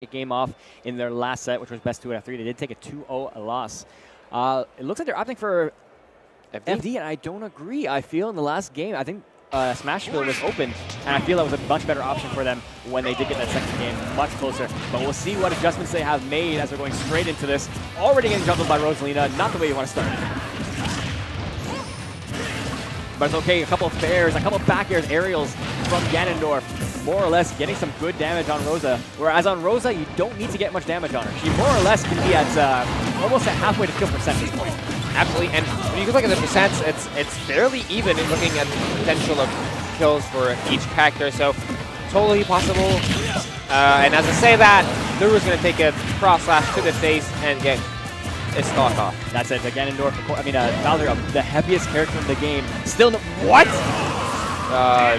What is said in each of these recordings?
a game off in their last set, which was best 2 out of 3. They did take a 2-0 loss. It looks like they're opting for FD, and I don't agree. I feel in the last game, I think Smashville was open, and I feel that was a much better option for them when they did get that second game, much closer. But we'll see what adjustments they have made as they're going straight into this. Already getting juggled by Rosalina, not the way you want to start. But it's okay, a couple of fairs, a couple of back airs, aerials from Ganondorf. More or less getting some good damage on Rosa. Whereas on Rosa, you don't need to get much damage on her. She more or less can be at almost at halfway to kill percent at this point. Absolutely, and when you look at the percents, it's fairly even in looking at the potential of kills for each character, so totally possible. And as I say that, LeRoux going to take a cross slash to the face and get his stock off. That's it. Ganondorf, Bowser, the heaviest character in the game. Still no. What?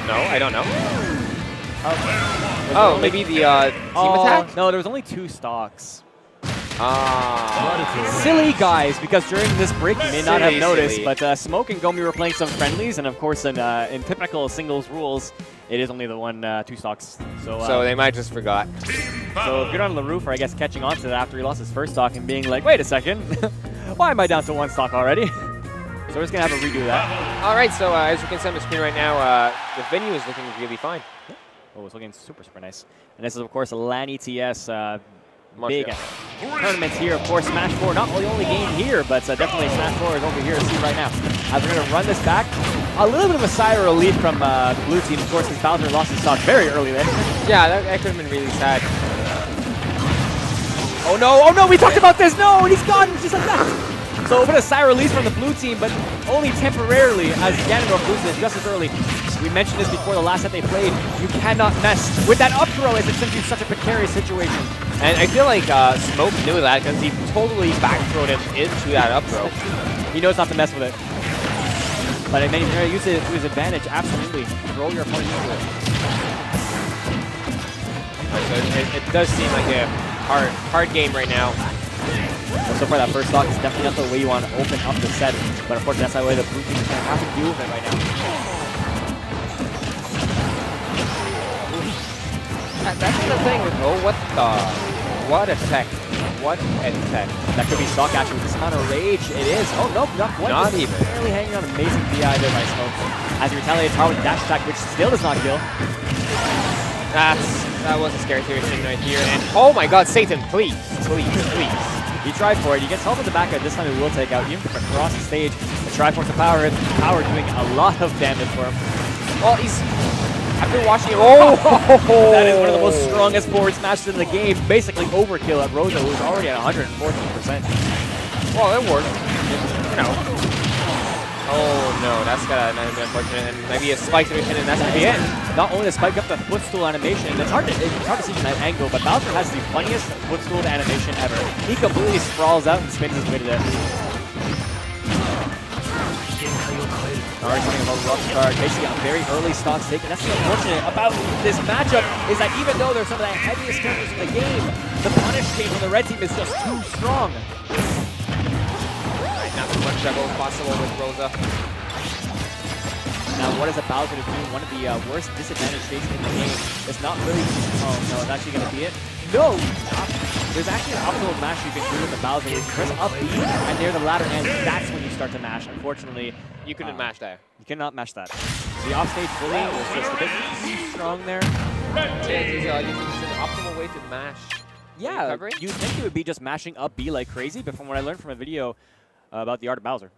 No, I don't know. Oh, maybe the team attack? No, there was only 2 stocks. Silly guys, because during this break you may not have noticed, but Smokk and Gommi were playing some friendlies, and of course in typical singles rules, it is only the 2 stocks. So they might just forgot. So good on LeRoux for, I guess, catching on to that after he lost his first stock and being like, wait a second, why am I down to 1 stock already? So we're just going to have a redo that. All right, so as you can see on the screen right now, the venue is looking really fine. Oh, it's looking super, super nice. And this is, of course, a LAN ETS big tournaments here. Of course, Smash 4, not the only game here, but definitely Smash 4 is over here to see right now. As we're going to run this back, a little bit of a sigh of relief from the blue team, of course, since Bowser lost his stock very early there. Yeah, that could have been really sad. Oh no, we talked about this! No, and he's gone just like that! So a bit of sigh of relief from the blue team, but only temporarily as Ganondorf loses just as early. We mentioned this before the last set they played. You cannot mess with that up throw as it's simply such a precarious situation. And I feel like Smokk knew that because he totally back-throwed him into that up throw. He knows not to mess with it. But if he's going to use it to his advantage, absolutely. Throw your opponent into it. Right, so it does seem like a hard game right now. Well, so far that first stock is definitely not the way you want to open up the set. But of course that's the way the blue team is going to have to deal with it right now. That's the thing with, what a tech. What a tech. That could be stock actually with this amount of rage. It is. Oh, nope, not quite. Not even. Barely hanging on. Amazing DI there by Smokk. As he retaliates hard with dash attack, which still does not kill. That was a scary situation right here. And oh my god, Satan, please. He tried for it. He gets help at the back end. This time he will take out. Even from across the stage, the Triforce of Power doing a lot of damage for him. Well, after watching him, that is one of the most strongest forward smashes in the game. Basically overkill at Rosa, who's already at 114%. Well, it worked. You know. Oh no, that's got an unfortunate, and maybe a spike animation, and that's gonna be it. Not only the spike up the footstool animation, it's hard to see from that angle, but Bowser has the funniest footstool animation ever. He completely sprawls out and spins his way to death. Alright, something about rough start. Basically a very early stock taken. That's what's unfortunate about this matchup is that even though they're some of the heaviest characters in the game, the punish game from the red team is just too strong. Not as much juggle as possible with Rosa. Now, what is a Bowser to do? One of the worst disadvantage states in the game. It's not really. Oh no, it's actually going to be it. No! There's actually an optimal mash you can do with the Bowser. You press up B and near the ladder end, that's when you start to mash. Unfortunately, you couldn't mash that. You cannot mash that. The offstage bully was just a bit too strong there. Yeah, it's an optimal way to mash. Yeah, you'd think it would be just mashing up B like crazy, but from what I learned from a video about the art of Bowser,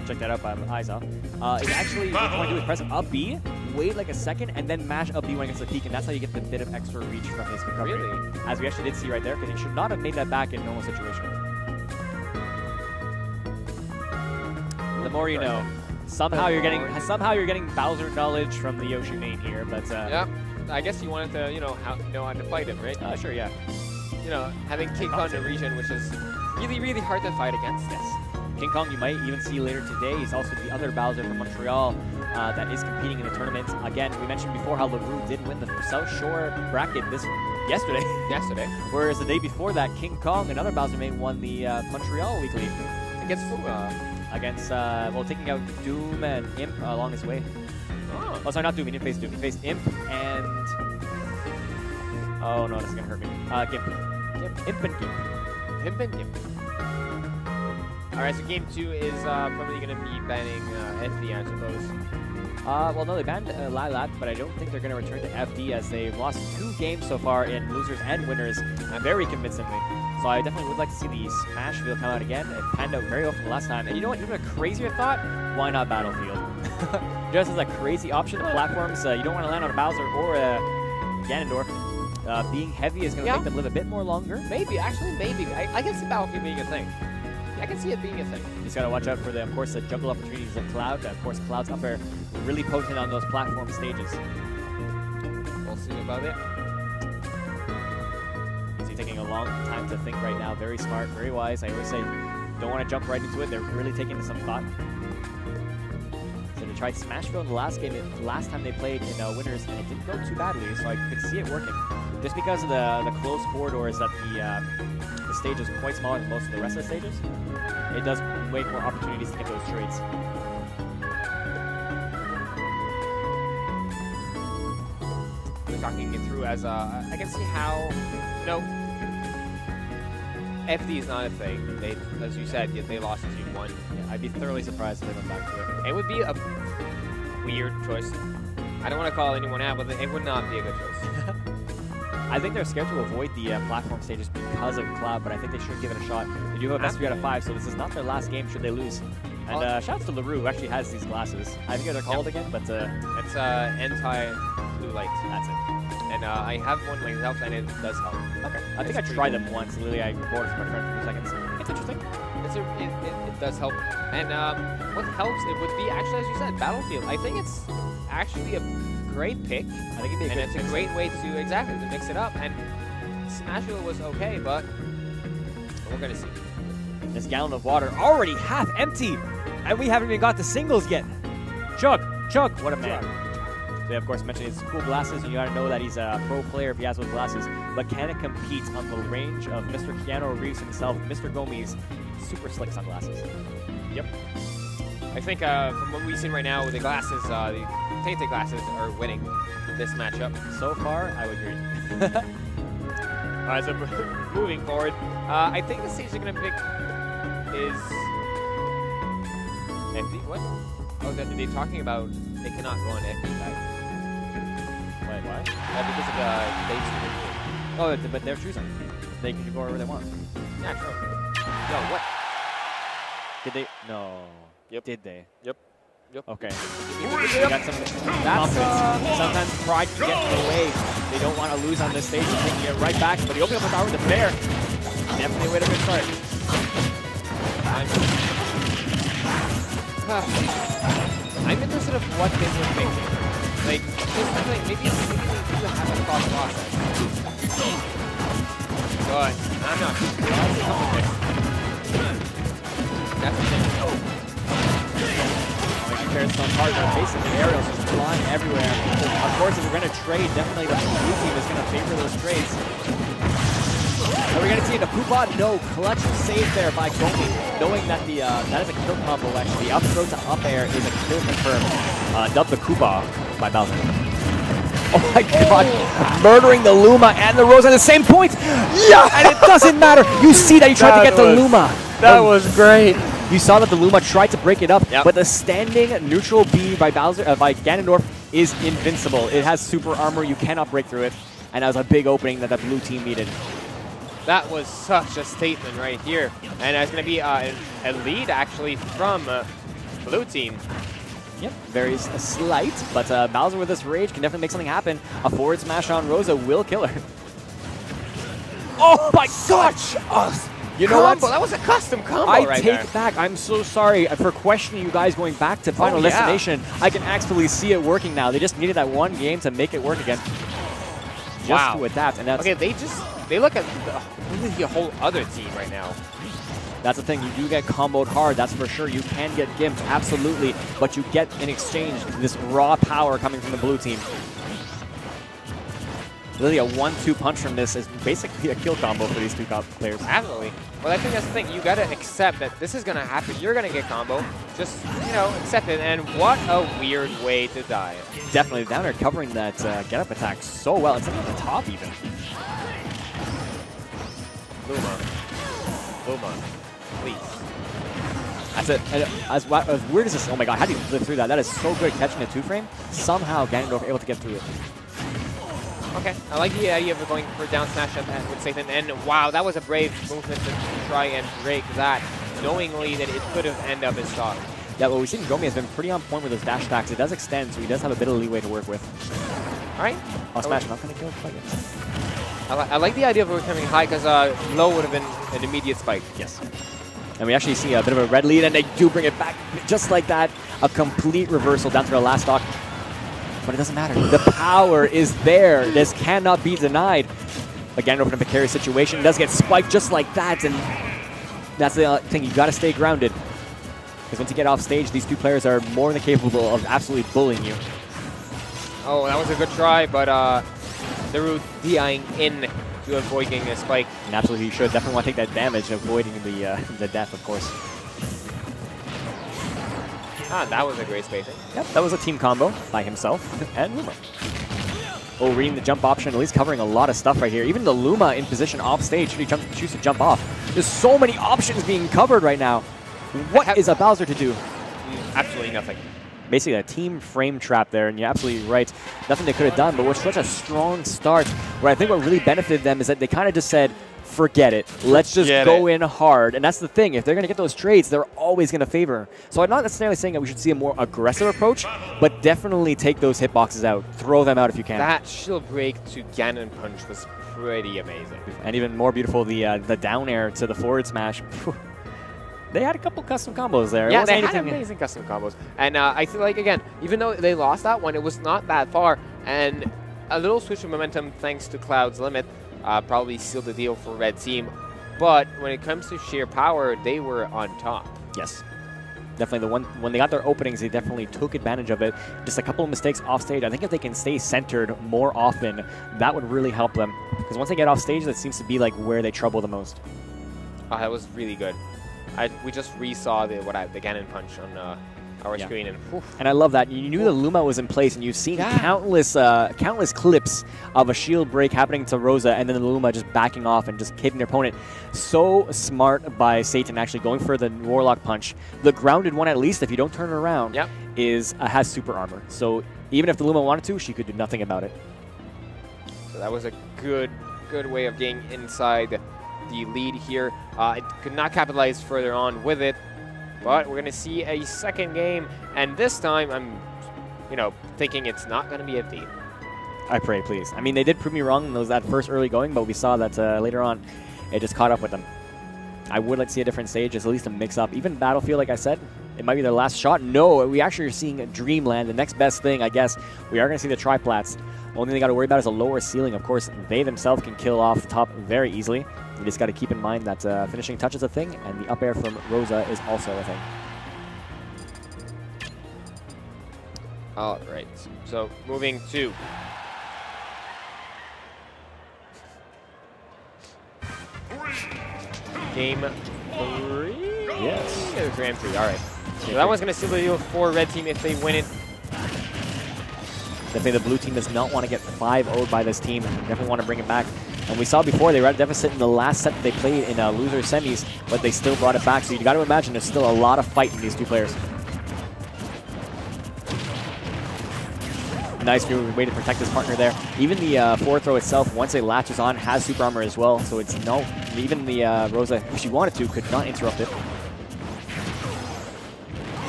check that out by Isa. It's actually, what you want to do is press up B, wait like a second, and then mash up B when it gets to the peak, and that's how you get the bit of extra reach from his recovery. Really? As we actually did see right there, because he should not have made that back in normal situation. The more you know. Somehow you're getting Bowser knowledge from the Yoshi main here, but yeah, I guess you wanted to, know how to fight him, right? Sure, yeah. Having King Kong in the region, which is really, really hard to fight against. Yes. King Kong, you might even see later today. He's also the other Bowser from Montreal that is competing in the tournament. Again, we mentioned before how LeRoux did win the South Shore bracket yesterday. Whereas the day before that, King Kong, another Bowser main, won the Montreal Weekly. Against taking out Doom and Imp along his way. Oh, sorry, not Doom. He didn't face Doom. He faced Imp and Oh no, this is gonna hurt me. Gimp. Imp and Gimp. Imp and Gimp. Alright, so game 2 is probably going to be banning FD, I suppose. Well, no, they banned Lilat, but I don't think they're going to return to FD as they've lost 2 games so far in losers and winners very convincingly. So I definitely would like to see the Smashville come out again. It panned out very well from the last time. And you know what? Even a crazier thought? Why not Battlefield? Just as a crazy option, platforms you don't want to land on a Bowser or a Ganondorf. Being heavy is going to make them live a bit more longer. Maybe, actually, maybe. I can see Battlefield being a thing. I can see it being a thing. You just got to watch out for, of course, the juggle opportunities of Cloud. Of course, Cloud's up air really potent on those platform stages. We'll see about it. He's taking a long time to think right now. Very smart, very wise. I always say, don't want to jump right into it. They're really taking some thought. So they tried Smashville in the last game, last time they played in winners, and it didn't go too badly, so I could see it working. Just because of the close corridors that the stage is quite smaller than most of the rest of the stages, it does make more opportunities to get those trades. They're talking it through as I can see how, FD is not a thing. They, as you said, they lost to Team 1. Yeah, I'd be thoroughly surprised if they went back to it. It would be a weird choice. I don't want to call anyone out, but it would not be a good choice. I think they're scared to avoid the platform stages because of Cloud, but I think they should give it a shot. They do have a best 3 out of 5, so this is not their last game should they lose. And shouts to LeRoux, who actually has these glasses. I forget what they're called again, but it's anti-blue light. That's it. And I have one myself, and it does help. Okay. I think I tried them once. Literally, I bought it from my friend for 2 seconds. It's interesting. It does help. And what helps, it would be, actually, as you said, Battlefield. I think it's actually a great pick. I think it'd be a great way to mix it up. And Smashville was okay, but we're going to see. This gallon of water already half empty, and we haven't even got the singles yet. Chug, what a man. They, of course, mentioned his cool glasses, and you gotta know that he's a pro player if he has those glasses. But can it compete on the range of Mr. Keanu Reeves himself, MrGommi's super slick sunglasses? Yep. I think from what we've seen right now, the glasses, the tainted glasses are winning this matchup. So far, I would agree. So moving forward, I think the stage they're going to pick is FD. What? Oh, they're talking about they cannot go on FD side. Wait, why? Because of the dates. Oh, but they're choosing. They can go wherever they want. Yeah, true. No, what? Did they? No. Yep. Did they? Yep. Okay. Yep. Got some confidence. Sometimes pride can get in the way. They don't want to lose on this stage, and they can get right back. But he opened up the power with the fair. Definitely a way to good start. I'm interested in what they were thinking. Like, maybe they do have a thought process. But I'm not sure. There's some partner basically aerials just flying everywhere. Of course, if we're going to trade, definitely the blue team is going to favor those trades. Are we going to see the Poopah? No. Clutch save there by Gommi, knowing that the that is a kill combo. Actually, the up throw to up air is a kill confirmed. Dub the Poopah by Bowser. Oh my god, murdering the Luma and the Rose at the same point! Yeah! And it doesn't matter! You see that he tried to get the Luma! That was great! You saw that the Luma tried to break it up, but the standing neutral B by Bowser, by Ganondorf is invincible. It has super armor, you cannot break through it, and that was a big opening that the blue team needed. That was such a statement right here, and it's going to be a lead actually from blue team. Yep, very slight, but Bowser with this rage can definitely make something happen. A forward smash on Rosa will kill her. Oh my gosh! You know what? That was a custom combo I take it back. I'm so sorry for questioning you guys going back to Final Destination. I can actually see it working now. They just needed that one game to make it work again. Just to adapt, and that's... Okay, they look at the whole other team right now. That's the thing, you do get comboed hard, that's for sure. You can get gimped, absolutely, but you get in exchange this raw power coming from the blue team. Really, a 1-2 punch from this is basically a kill combo for these two players. Absolutely. Well, I think that's the thing. You got to accept that this is going to happen. You're going to get combo. Just, accept it. And what a weird way to die. Definitely. Down there covering that get-up attack so well. It's on the top even. Luma, please. That's it. And as weird as this, oh my god, how do you live through that? That is so good catching a 2-frame. Somehow Ganondorf able to get through it. Okay, I like the idea of going for down smash with Satan, and wow, that was a brave movement to try and break that, knowingly that it could have ended up as stock. Yeah, well, we've seen Gommi has been pretty on point with those dash attacks. It does extend, so he does have a bit of leeway to work with. All right. Oh, smash, not going to kill quite yet. I like the idea of coming high because low would have been an immediate spike. Yes. And we actually see a bit of a red lead, and they do bring it back just like that. A complete reversal down to the last stock. But it doesn't matter. The power is there. This cannot be denied. Again, over in a precarious situation. It does get spiked just like that, and that's the thing. You got to stay grounded. Because once you get off stage, these two players are more than capable of absolutely bullying you. Oh, that was a good try, but LeRoux DIing in to avoid getting a spike. And absolutely, you should definitely want to take that damage, avoiding the death, of course. Ah, that was a great spacing. Yep, that was a team combo by himself and Luma. Oh, reading the jump option, at least covering a lot of stuff right here. Even the Luma in position off stage, should he choose to jump off? There's so many options being covered right now. What is a Bowser to do? Absolutely nothing. Basically a team frame trap there, and you're absolutely right. Nothing they could have done, but we're such a strong start where I think what really benefited them is that they kind of just said, forget it. Let's just go in hard. And that's the thing. If they're going to get those trades, they're always going to favor. So I'm not necessarily saying that we should see a more aggressive approach, but definitely take those hitboxes out. Throw them out if you can. That shield break to Ganon punch was pretty amazing. And even more beautiful, the down air to the forward smash. They had a couple custom combos there. Yeah, they had amazing custom combos. And I feel like, again, even though they lost that one, it was not that far. And a little switch of momentum thanks to Cloud's limit probably sealed the deal for Red Team. But when it comes to sheer power, they were on top. Yes. Definitely when they got their openings, they definitely took advantage of it. Just a couple of mistakes off stage. I think if they can stay centered more often, that would really help them. Because once they get off stage, that seems to be like where they trouble the most. Oh, that was really good. We just re-saw the Ganon punch on our screen, and I love that. You knew the Luma was in place, and you've seen countless clips of a shield break happening to Rosa, and then the Luma just backing off and just hitting their opponent. So smart by Satan, actually going for the Warlock punch. The grounded one, at least, if you don't turn it around, has super armor. So even if the Luma wanted to, she could do nothing about it. So that was a good way of getting inside the lead here. It could not capitalize further on with it, but we're going to see a second game, and this time I'm, thinking it's not going to be a thief. I pray, please. I mean, they did prove me wrong in that first early going, but we saw that later on it just caught up with them. I would like to see a different stage, just at least a mix-up. Even Battlefield, like I said, it might be their last shot. No, we actually are seeing Dreamland, the next best thing, I guess. We are going to see the triplats. The only thing they got to worry about is a lower ceiling. Of course, they themselves can kill off the top very easily. You just got to keep in mind that finishing touch is a thing, and the up air from Rosa is also a thing. All right, so moving to game 3? Yes. It was Grand 3, all right. So that one's going to seal the deal for Red Team if they win it. Definitely the blue team does not want to get 5-0'd by this team. Definitely want to bring it back. And we saw before they were at a deficit in the last set that they played in loser semis, but they still brought it back. So you got to imagine there's still a lot of fight in these two players. Nice way to protect his partner there. Even the forward throw itself, once it latches on, has super armor as well. So it's even the Rosa, if she wanted to, could not interrupt it.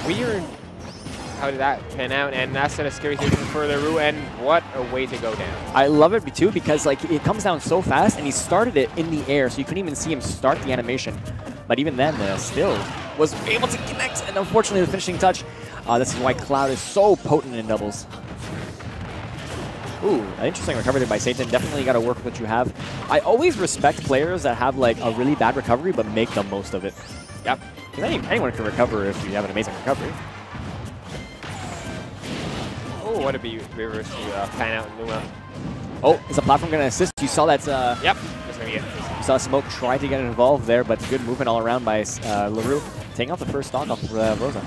Weird. How did that pan out? And that's a scary thing for LeRoux, and what a way to go down. I love it too because it comes down so fast, and he started it in the air, so you couldn't even see him start the animation. But even then, still was able to connect, and unfortunately the finishing touch. This is why Cloud is so potent in doubles. Ooh, an interesting recovery by Satan. Definitely got to work with what you have. I always respect players that have a really bad recovery, but make the most of it. Yep. Because anyone can recover if you have an amazing recovery. Oh, what a reverse to pan out in Luma. Oh, is the platform going to assist? You saw that. Yep, that's going to be it. You saw Smokk try to get involved there, but good movement all around by LeRoux, taking off the first stock off Rosa.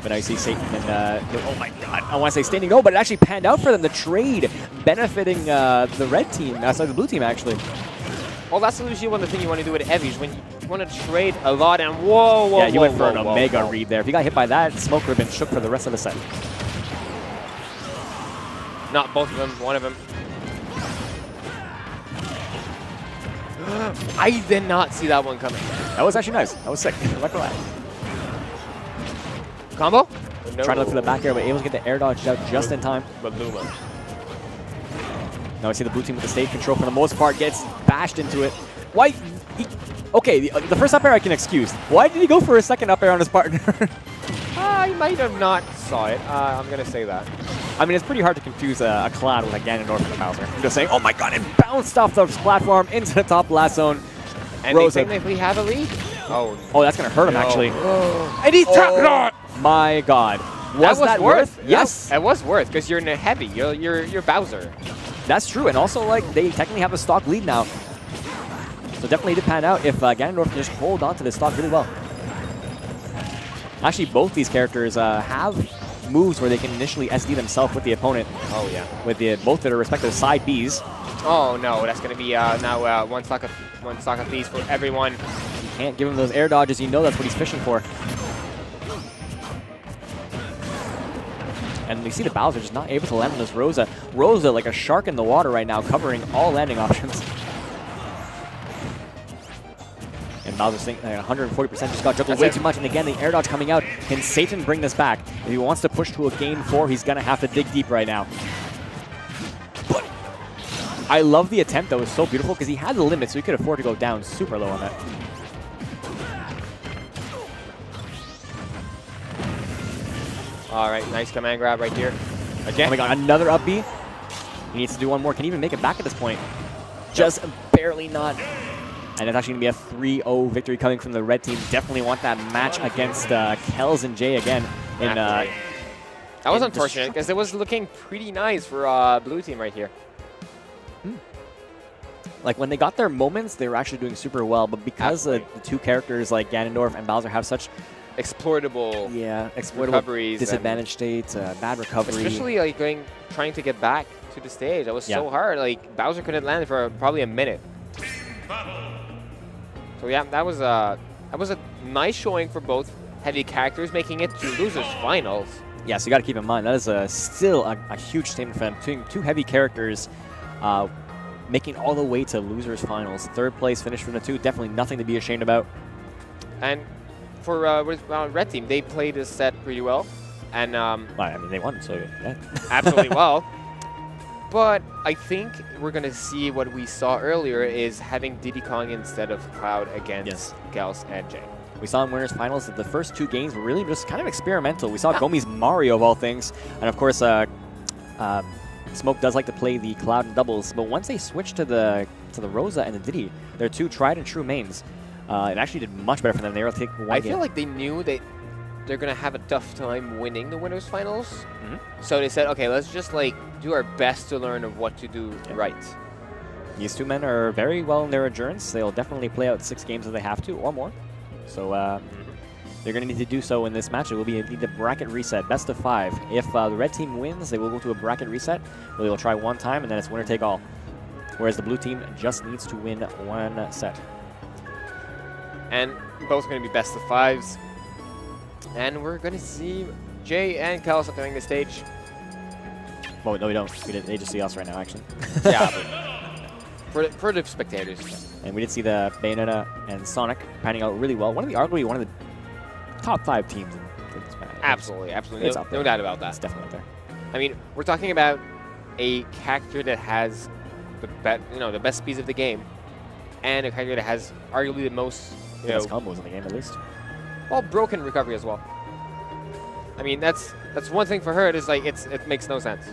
But now you see Satan and, oh my god, I want to say standing no, but it actually panned out for them. The trade benefiting the red team, sorry, the blue team actually. Well, that's usually one of the things you want to do with heavies when you want to trade a lot and whoa, yeah, he went for an Omega read there. If he got hit by that, Smokk would have been shook for the rest of the set. Not both of them, one of them. I did not see that one coming. That was actually nice. That was sick. I'm not gonna lie. Combo? No. Trying to look for the back air, but able to get the air dodge out just in time. But Luma. Now I see the blue team with the stage control for the most part gets bashed into it. Why? Okay, the first up air I can excuse. Why did he go for a second up air on his partner? I might have not saw it. I'm going to say that. I mean, it's pretty hard to confuse a Cloud with a Ganondorf and a Bowser. I'm just saying, oh my god, it bounced off the platform into the top last zone. And they think that we have a lead? Oh, that's going to hurt him, actually. And he's trapped it on! My god. Was that worth? Yes. It was worth, because you're in a heavy. You're Bowser. That's true, and also, like, they technically have a stock lead now. So definitely did pan out if Ganondorf can just hold on to this stock really well. Actually, both these characters have moves where they can initially SD themselves with the opponent. Oh, yeah. With both their respective side Bs. Oh, no, that's going to be now one stock of these for everyone. You can't give him those air dodges. You know that's what he's fishing for. And we see the Bowser just not able to land on this Rosa. Rosa like a shark in the water right now, covering all landing options. And Bowser's saying 140% just got juggled way too much. And again, the air dodge coming out. Can Satan bring this back? If he wants to push to a game 4, he's going to have to dig deep right now. But I love the attempt, though. It was so beautiful because he had the limit, so he could afford to go down super low on that. All right, nice command grab right here. Again. Oh my god, another up B. He needs to do one more. Can he even make it back at this point? Just barely not. And it's actually going to be a 3-0 victory coming from the red team. Definitely want that match against Kells and Jay again. That was unfortunate because it was looking pretty nice for blue team right here. Like when they got their moments, they were actually doing super well. But because the two characters like Ganondorf and Bowser have such exploitable recoveries, disadvantaged states, bad recovery. Especially like trying to get back to the stage. That was so hard. Like Bowser couldn't land for probably a minute. So yeah, that was a nice showing for both heavy characters, making it to losers finals. Yeah, so you got to keep in mind that is still a huge statement for them. Two heavy characters making all the way to losers finals. Third place finish from the two, definitely nothing to be ashamed about. And for red team, they played this set pretty well, and I mean they won, so yeah. Absolutely well. But I think we're going to see what we saw earlier is having Diddy Kong instead of Cloud against Gels and Jay. We saw in winners finals that the first two games were really just kind of experimental. We saw Gommi's Mario of all things, and of course Smokk does like to play the Cloud and doubles. But once they switched to the Rosa and the Diddy, they're two tried and true mains. It actually did much better for them. They were able to take one game. I feel like they knew that they're going to have a tough time winning the winners finals. So they said, okay, let's just like do our best to learn of what to do right. These two men are very well in their endurance. They'll definitely play out 6 games if they have to or more. So they're going to need to do so in this match. It will be a bracket reset, best of 5. If the red team wins, they will go to a bracket reset. They will try one time, and then it's winner take all. Whereas the blue team just needs to win one set. And both going to be best of 5s. And we're going to see Jay and Kells entering the stage. Well, no, we don't. They just see us right now, actually. Yeah, but for the spectators. And we did see the Bayonetta and Sonic panning out really well. Arguably one of the top 5 teams in this match. Absolutely. No doubt about that. It's definitely up there. I mean, we're talking about a character that has the best speeds of the game, and a character that has arguably the most best combos in the game, at least. Well, broken recovery as well. I mean, that's one thing for her. It is like it makes no sense.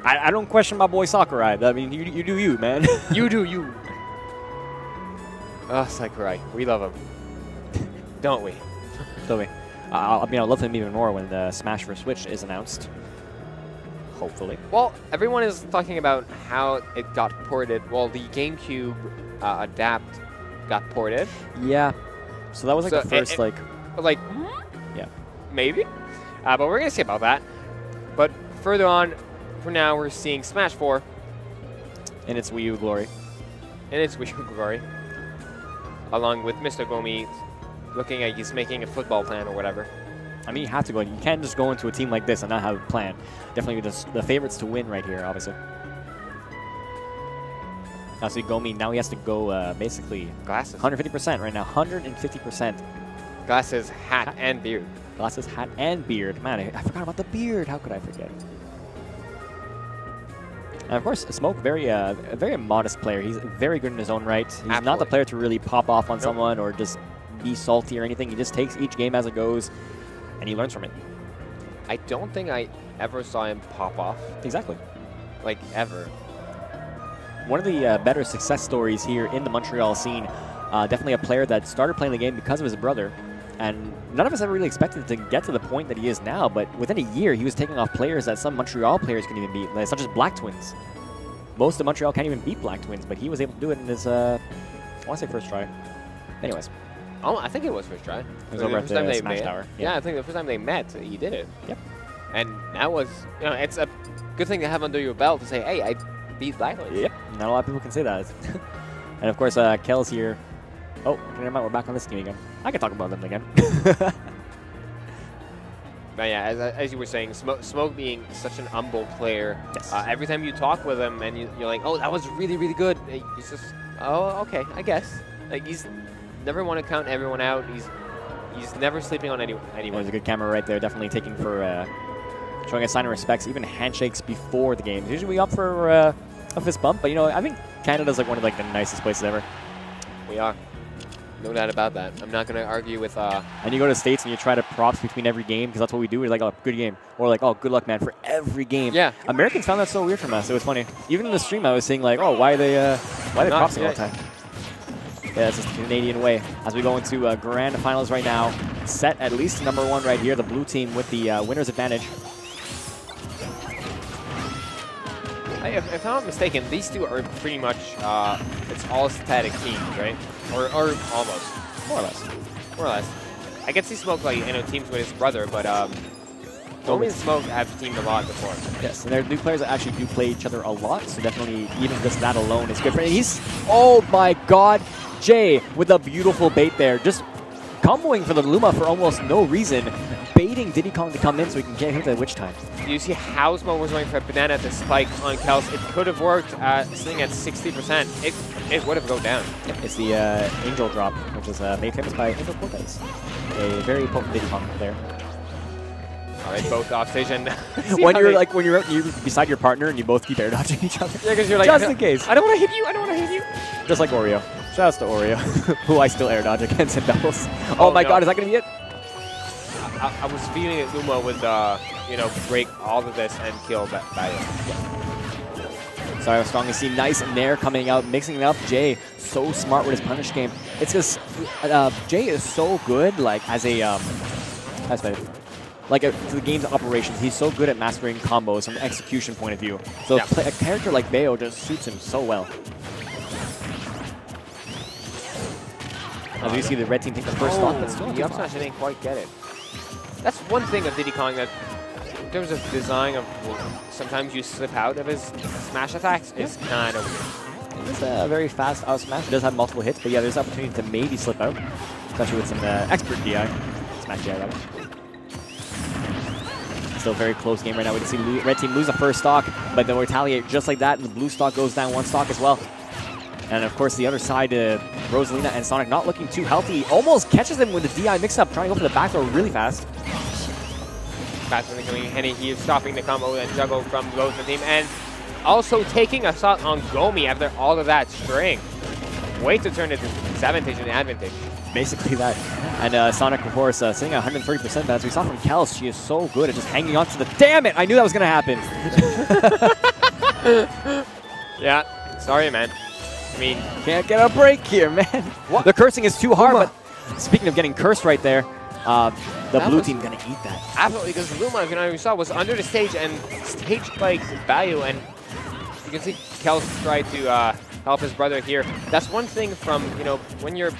I don't question my boy Sakurai. I mean, you do you, man. You do you. Oh, Sakurai, we love him, don't we? Don't we? I mean, I'll love him even more when the Smash for Switch is announced. Hopefully. Well, everyone is talking about how it got ported. Well, the GameCube Adapt got ported. Yeah. So that was like the first, maybe. But we're going to see about that. But further on, for now, we're seeing Smash 4. In its Wii U glory. In its Wii U glory. Along with MrGommi looking like he's making a football plan or whatever. I mean, you have to go. You can't just go into a team like this and not have a plan. Definitely the favorites to win right here, obviously. Now, see, Gommi, now he has to go basically Glasses. 150% right now. 150%. Glasses, hat, and beard. Glasses, hat, and beard. Man, I forgot about the beard. How could I forget? And of course, Smokk, a very modest player. He's very good in his own right. He's Absolutely. not the player to really pop off on someone or just be salty or anything. He just takes each game as it goes, and he learns from it. I don't think I ever saw him pop off. Exactly. Like, ever. One of the better success stories here in the Montreal scene, definitely a player that started playing the game because of his brother. And none of us ever really expected to get to the point that he is now, but within a year, he was taking off players that some Montreal players couldn't even beat, such as Black Twins. Most of Montreal can't even beat Black Twins, but he was able to do it in his, I want to say first try. Anyways. Oh, I think it was first try. It was over at the Smash Tower. Yeah, I think the first time they met, he did it. Yep. And that was, you know, it's a good thing to have under your belt to say, hey, I beat Black Twins. Yep. Not a lot of people can say that. And of course, Kel's here. Oh, never mind. We're back on this team again. I can talk about them again. But yeah, as you were saying, Smokk being such an humble player. Yes. Every time you talk with him and you're like, oh, that was really, really good. He's just, oh, okay, I guess. Like, he's never want to count everyone out. He's never sleeping on anyone. There's a good camera right there. Definitely taking for showing a sign of respect. Even handshakes before the game. Usually we opt for a fist bump, but you know, I think Canada's like one of like the nicest places ever. We are. No doubt about that. I'm not going to argue with... And you go to the States and you try to props between every game, because that's what we do. We're like, oh, good game. Or like, oh, good luck, man, for every game. Yeah. Americans found that so weird from us. It was funny. Even in the stream, I was saying like, oh, why are they propsing all the time? Yeah, it's just the Canadian way. As we go into grand finals right now, set at least number 1 right here, the blue team with the winner's advantage. If I'm not mistaken, these two are pretty much, it's all static teams, right? Or almost. More or less. More or less. I can see Smokk, like, you know, teams with his brother, but Gommi and Smokk have teamed a lot before. Yes, and they're new players that actually do play each other a lot, so definitely even just that alone is good for him. He's, oh my god, Jay with a beautiful bait there. Just comboing for the Luma for almost no reason. Baiting Diddy Kong to come in so he can get him to Witch Time. You see how Smokk was going for a banana at the spike on Kels. It could have worked, sitting at 60%. It would have gone down. Yep, it's the Angel drop, which is made famous by Angel Cortez. A very potent Diddy Kong there. All right, both off stage and when you're beside your partner and you both keep air dodging each other. Yeah, because you're like, just in case. I don't want to hit you. I don't want to hit you. Just like Oreo. Shoutouts to Oreo, who I still air dodge against in doubles. Oh my god, is that gonna be it? I was feeling that Luma would, you know, break all of this and kill that Bayo. Yeah. Sorry, I was strong to see nice Nair coming out, mixing it up. Jay, so smart with his punish game. It's just, Jay is so good, like, as a, to the game's operations. He's so good at mastering combos from an execution point of view. So yeah. A character like Bayo just suits him so well. As we see the red team take the first stock, but still the up smash, I didn't quite get it. That's one thing of Diddy Kong that, in terms of design of, sometimes you slip out of his smash attacks, is kind of weird. It's a very fast out smash. It does have multiple hits, but yeah, there's opportunity to maybe slip out, especially with some expert DI. Smash DI, rather. Still a very close game right now. We can see red team lose the first stock, but they'll retaliate just like that, and the blue stock goes down 1 stock as well. And of course, the other side, Rosalina and Sonic not looking too healthy. Almost catches them with the DI mix-up, trying to go for the back throw really fast. Faster than coming in, he is stopping the combo and juggle from both the team, and also taking a shot on Gommi after all of that string. Way to turn it into disadvantage and advantage. Basically that. And Sonic, of course, sitting at 130%, but as we saw from Kels, she is so good at just hanging on to the... Damn it! I knew that was going to happen! Yeah, sorry, man. I mean, can't get a break here, man. What? The cursing is too hard, Luma. But speaking of getting cursed right there, the blue team going to eat that. Absolutely, because Luma, if you know what you saw, was under the stage and stage spiked Bayo, and you can see Kels try to help his brother here. That's one thing from, you know, when you're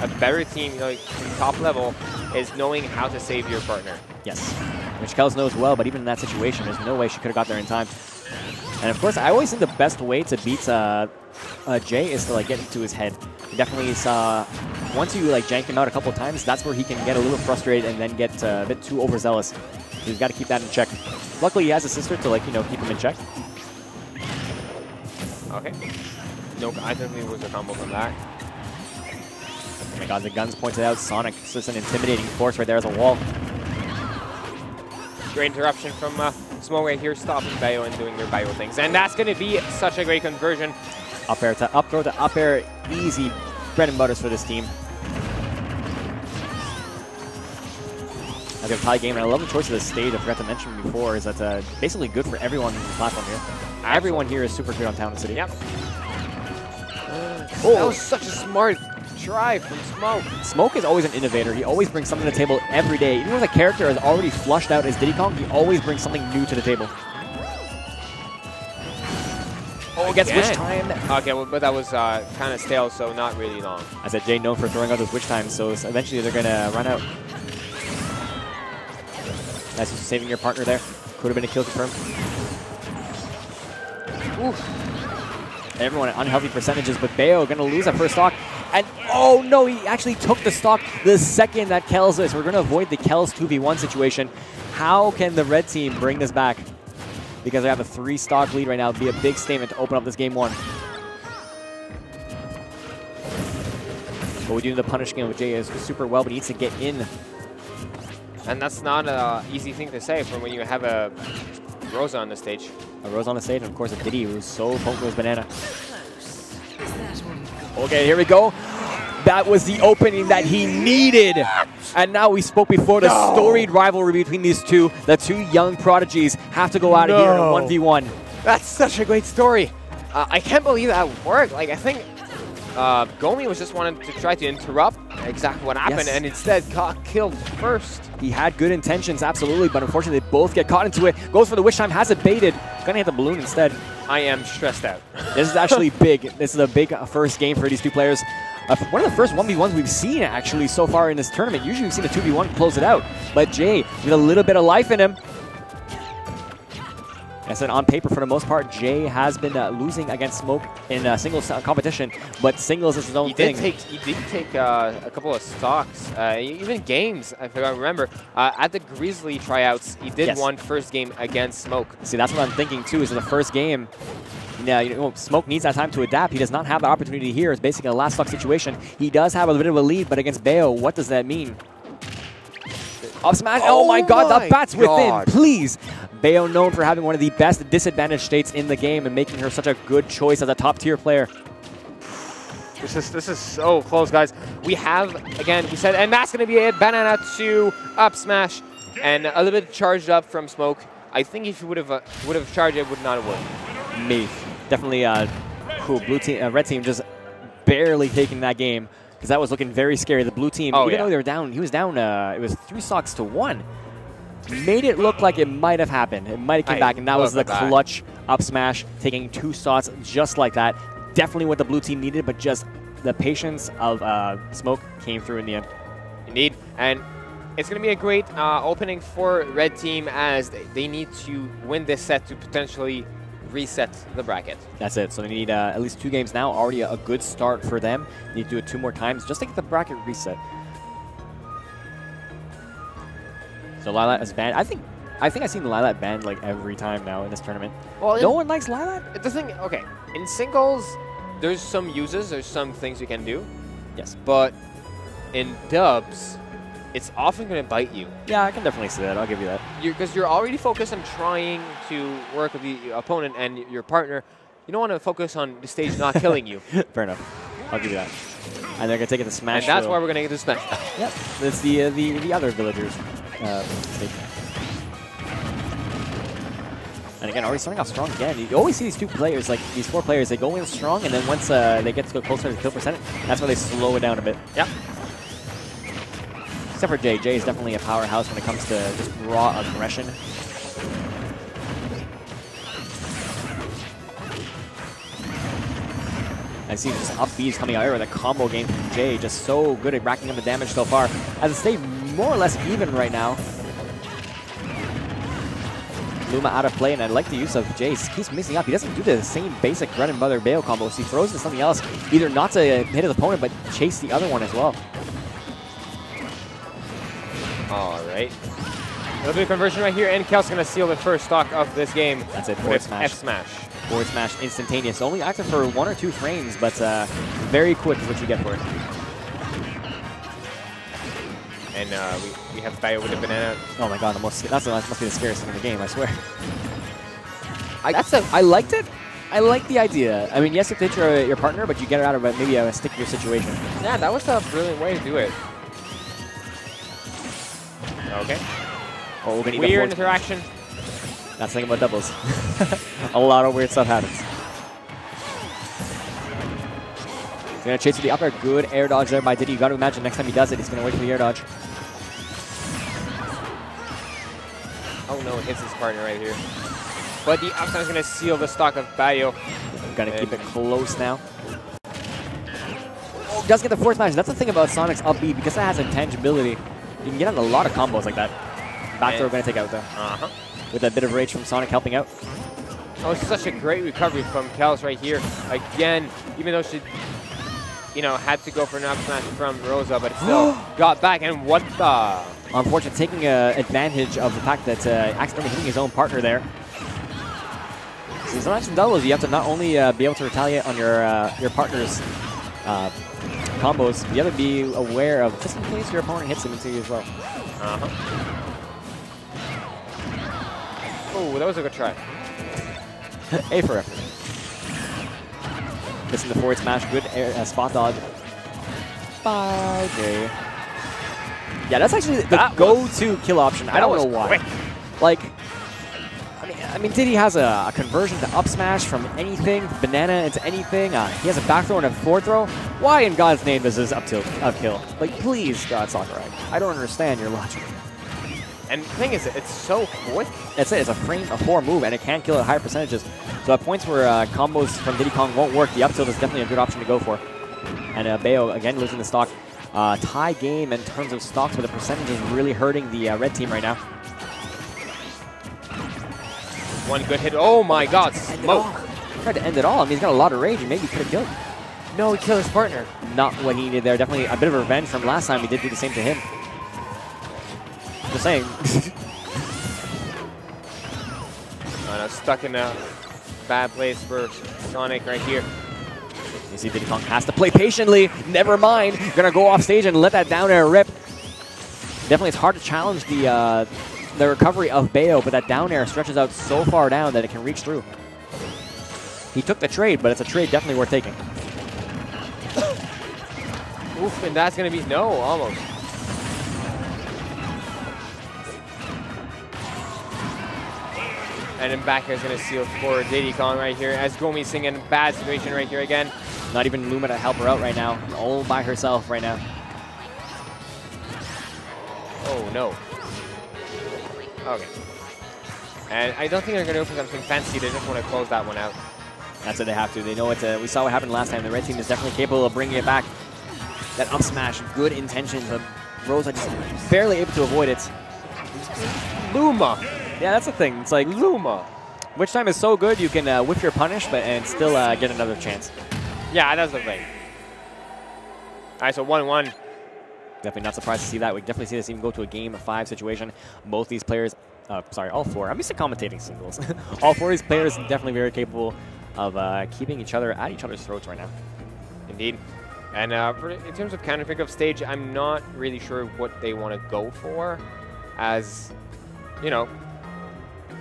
a better team, you know, like, top level, is knowing how to save your partner. Yes, which Kels knows well, but even in that situation, there's no way she could have got there in time. And of course, I always think the best way to beat Jay is to like get into his head. He definitely is, once you like jank him out a couple of times, that's where he can get a little frustrated and then get a bit too overzealous. He's got to keep that in check. Luckily, he has a sister to like, you know, keep him in check. Okay. No, I think it was a combo from that. Oh my god, the guns pointed out. Sonic, it's just an intimidating force right there as a wall. Great interruption from Smokk right here, stopping Bayo and doing their Bayo things. And that's going to be such a great conversion. Up air to up throw to up air. Easy bread and butters for this team. I got a tie game, and I love the choice of the stage. I forgot to mention before, is that basically good for everyone on the platform here. Absolutely. Everyone here is super good on Town and City. Yep. That was such a smart try from Smokk. Smokk is always an innovator. He always brings something to the table every day. Even when the character has already flushed out his Diddy Kong, he always brings something new to the table. Oh, gets Witch Time. Okay, well, but that was kind of stale, so not really long. I said Jay known for throwing out those Witch Times, so eventually they're going to run out. Nice, just saving your partner there. Could have been a kill confirmed. Oof. Everyone at unhealthy percentages, but Bayo going to lose that first stock. And oh no, he actually took the stock the second that Kels is. We're going to avoid the Kels 2v1 situation. How can the red team bring this back? Because they have a 3-stock lead right now. It'd be a big statement to open up this game 1. What we do in the punish game with Jay is super well, but he needs to get in. And that's not an easy thing to say from when you have a Rosa on the stage. A Rosa on the stage, and of course a Diddy who's so potent with his banana. Okay, here we go. That was the opening that he needed. And now we spoke before the storied rivalry between these two. The two young prodigies have to go out of here in a 1v1. That's such a great story. I can't believe that worked. Like, I think Gommi was just wanting to try to interrupt exactly what happened, and instead got killed first. He had good intentions, absolutely, but unfortunately they both get caught into it. Goes for the Witch Time, has it baited. Gonna hit the balloon instead. I am stressed out. This is actually big. This is a big first game for these two players. One of the first 1v1s we've seen actually so far in this tournament. Usually we've seen a 2v1 close it out, but Jay with a little bit of life in him. I said on paper, for the most part, Jay has been losing against Smokk in singles competition, but singles is his own thing. He did take a couple of stocks, even games, if I remember. At the Grizzly tryouts, he did one first game against Smokk. See, that's what I'm thinking too, is in the first game, now, you know, Smokk needs that time to adapt. He does not have the opportunity here. It's basically a last stock situation. He does have a bit of a lead, but against Bayo, what does that mean? Up smash. Oh my god, the bat's within, please. Bayo known for having one of the best disadvantage states in the game and making her such a good choice as a top tier player. This is so close, guys. We have, again, we said, and that's going to be it. Banana to up smash, and a little bit charged up from Smokk. I think if he would have charged, it would not have worked. Me, definitely. Blue team, red team just barely taking that game because that was looking very scary. The blue team, even though they were down, he was down. It was 3 stocks to 1. Made it look like it might have happened. It might have come back, and that was the clutch up smash, taking 2 stocks just like that. Definitely what the blue team needed, but just the patience of Smokk came through in the end. Indeed, and it's going to be a great opening for red team as they need to win this set to potentially reset the bracket. That's it. So they need at least 2 games now. Already a good start for them. They need to do it 2 more times just to get the bracket reset. So Lilat is banned. I think I've seen Lilat banned like every time now in this tournament. Well, no one likes Lilat. The thing, okay, in singles, there's some uses, there's some things you can do. Yes. But in dubs, it's often going to bite you. Yeah, I can definitely see that. I'll give you that. Because you're already focused on trying to work with the opponent and your partner. You don't want to focus on the stage not killing you. Fair enough. I'll give you that. And they're going to take it to Smash. And that's why we're going to get to Smash. Yep. It's the other villagers. Stage. And again, already starting off strong again. You always see these 2 players, like these 4 players, they go in strong, and then once they get to go closer to the kill percentage, that's where they slow it down a bit. Yep. Except for Jay. Jay is definitely a powerhouse when it comes to just raw aggression. I see just up B's coming out here with a combo game from Jay. Just so good at racking up the damage so far. As it stayed more or less even right now. Luma out of play, and I like the use of Jay. He keeps mixing up. He doesn't do the same basic bread and butter Bayo combos. He throws into something else, either not to hit his opponent, but chase the other one as well. All right. A little bit of conversion right here, and Kel's going to seal the first stock of this game. That's it, forward smash. F smash. Forward smash instantaneous. Only active for 1 or 2 frames, but very quick is what you get for it. And we have Bayo with the banana. Oh my god, that must be the scariest thing in the game, I swear. I liked it. I like the idea. I mean, yes, you hit your partner, but you get it out of maybe a stickier situation. Yeah, that was a brilliant way to do it. Okay. Oh, we're gonna weird interaction. That's the thing about doubles. A lot of weird stuff happens. He's going to chase with the upper. Good air dodge there by Diddy. You got to imagine next time he does it, he's going to wait for the air dodge. Oh no, it hits his partner right here. But the up smash is going to seal the stock of Bayo. Got to keep it close now. Oh, does get the forward smash. That's the thing about Sonic's up B, because it has intangibility. You can get on a lot of combos like that. Back throw going to take out there. With a bit of rage from Sonic helping out. Oh, it's such a great recovery from Kels right here. Again, even though she, had to go for an up smash from Rosa, but still got back. And what the? Unfortunately, taking advantage of the fact that accidentally hitting his own partner there. So sometimes in doubles, you have to not only be able to retaliate on your partner's combos, you have to be aware of just in case your opponent hits him into you as well. Oh, that was a good try. A for effort. Missing the forward smash. Good air, spot dodge. Bye, Jay. Yeah, that's actually the go-to kill option. I don't know why. Quick. Like, I mean, Diddy has a conversion to up smash from anything, banana into anything. He has a back throw and a forward throw. Why in God's name is this up kill? Like, please, God Sakurai. I don't understand your logic. And the thing is, it's so quick. That's it. It's a frame, a 4 move, and it can kill at higher percentages. So at points where combos from Diddy Kong won't work, the up tilt is definitely a good option to go for. And Bayo, again, losing the stock. Tie game in terms of stocks, but the percentage is really hurting the red team right now. One good hit. Oh my god, Smokk. Tried to end it all. I mean, he's got a lot of rage, and maybe he could have killed. No, he killed his partner. Not what he needed there. Definitely a bit of revenge from last time. He did do the same to him. Just saying. Stuck in a bad place for Sonic right here. You see Diddy Kong has to play patiently. Never mind. Gonna go off stage and let that down air rip. Definitely, it's hard to challenge the recovery of Bayo, but that down air stretches out so far down that it can reach through. He took the trade, but it's a trade definitely worth taking. Oof, and that's gonna be no, almost. And then back here is going to seal for Diddy Kong right here. As Gomi's in a bad situation right here again. Not even Luma to help her out right now. All by herself right now. Oh, no. Okay. And I don't think they're going to go for something fancy. They just want to close that one out. That's what they have to. They know it. We saw what happened last time. The red team is definitely capable of bringing it back. That up smash, good intentions. But Rosa just barely able to avoid it. Luma. Yeah, that's the thing. It's like Luma. Which time is so good you can whiff your punish, and still get another chance. Yeah, that's the thing. All right, so 1-1. Definitely not surprised to see that. We definitely see this even go to a game 5 situation. Both these players, sorry, all 4. I'm used to commentating singles. All 4 of these players definitely very capable of keeping each other at each other's throats right now. Indeed. And in terms of counter pick-up stage, I'm not really sure what they want to go for, as,